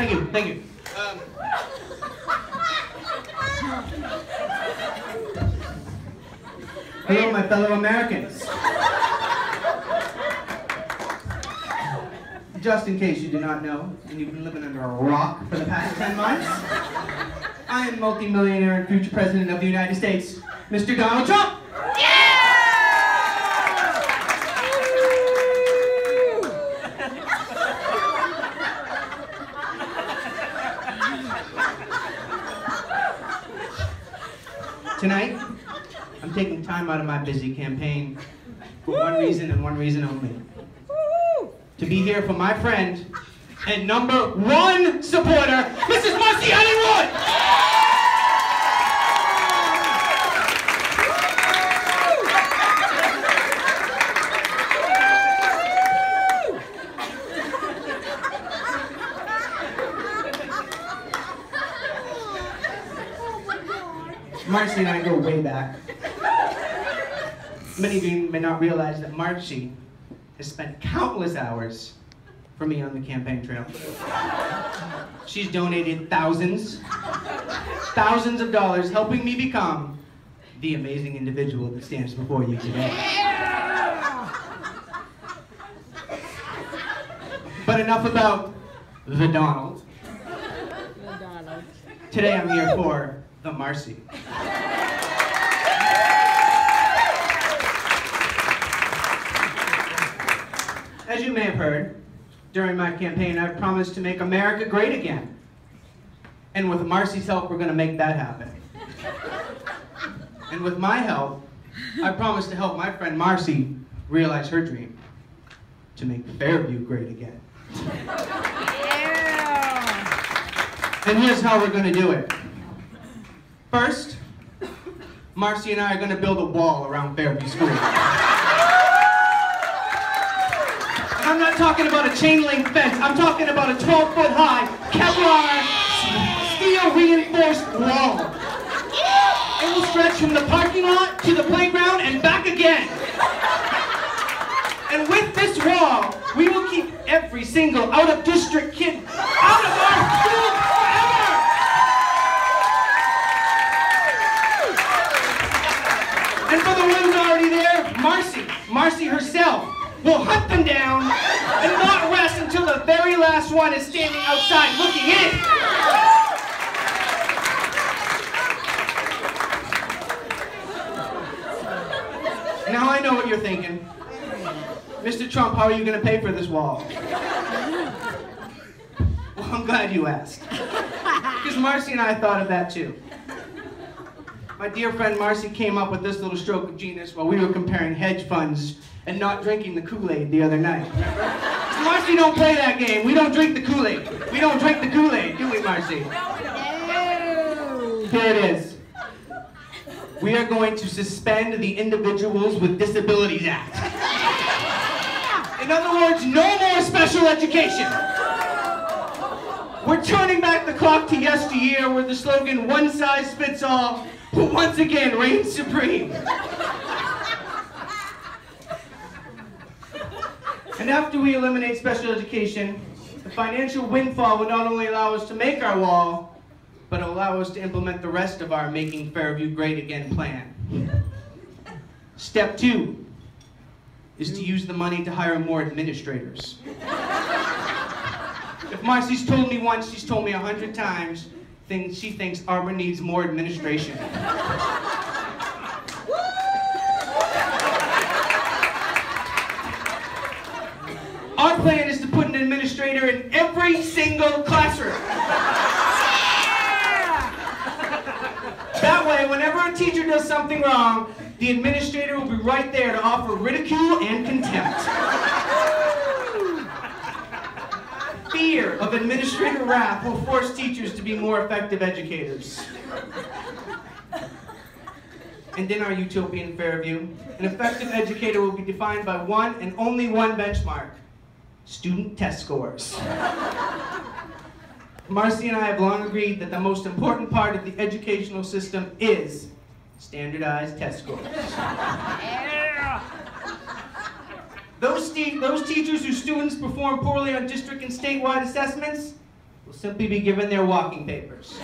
Thank you, thank you. Hello, my fellow Americans. Just in case you do not know, and you've been living under a rock for the past 10 months, I am multi-millionaire and future president of the United States, Mr. Donald Trump. Tonight, I'm taking time out of my busy campaign for one reason and one reason only. To be here for my friend and #1 supporter, Mrs. Marcy Hollywood! Marcy and I go way back. Many of you may not realize that Marcy has spent countless hours for me on the campaign trail. She's donated thousands of dollars helping me become the amazing individual that stands before you today. But enough about the Donald. Today I'm here for the Marcy. As you may have heard, during my campaign, I've promised to make America great again. And with Marcy's help, we're going to make that happen. And with my help, I promise to help my friend Marcy realize her dream, to make Fairview great again. Yeah. And here's how we're going to do it. First, Marcy and I are going to build a wall around Fairview School. And I'm not talking about a chain link fence. I'm talking about a 12-foot high Kevlar steel reinforced wall. It will stretch from the parking lot to the playground and back again. And with this wall, we will keep every single out-of-district kid out of our school forever! And for the ones already there, Marcy herself will hunt them down and not rest until the very last one is standing outside looking in. Now I know what you're thinking. Mr. Trump, how are you going to pay for this wall? Well, I'm glad you asked. Because Marcy and I thought of that too. My dear friend Marcy came up with this little stroke of genius while we were comparing hedge funds and not drinking the Kool-Aid the other night, remember? Marcy don't play that game. We don't drink the Kool-Aid. We don't drink the Kool-Aid, do we, Marcy? No. Here it is. We are going to suspend the Individuals with Disabilities Act. In other words, no more special education. We're turning back the clock to yesteryear where the slogan, one size fits all, but once again reigns supreme. And after we eliminate special education, the financial windfall will not only allow us to make our wall, but it'll allow us to implement the rest of our Making Fairview Great Again plan. Step 2 is to use the money to hire more administrators. If Marcy's told me once, she's told me 100 times, she thinks Arbor needs more administration. Our plan is to put an administrator in every single classroom. That way, whenever a teacher does something wrong, the administrator will be right there to offer ridicule and contempt. Fear of administrator wrath will force teachers to be more effective educators. And in our utopian Fairview, an effective educator will be defined by one and only one benchmark: student test scores. Marcy and I have long agreed that the most important part of the educational system is standardized test scores. Yeah. Those teachers whose students perform poorly on district and statewide assessments will simply be given their walking papers.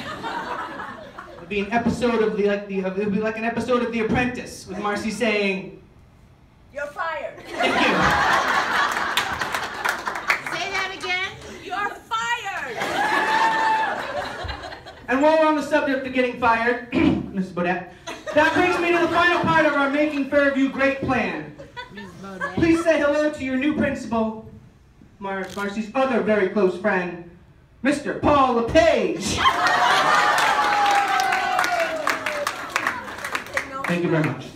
It'll be an episode of it'll be like an episode of The Apprentice, with Marcy saying, "You're fired." "Thank you." Say that again. You're fired. And while we're on the subject of getting fired, Mrs. Bodette, that brings me to the final part of our Making Fairview Great plan. Please say hello to your new principal, Marcy's other very close friend, Mr. Paul LePage. Thank you very much.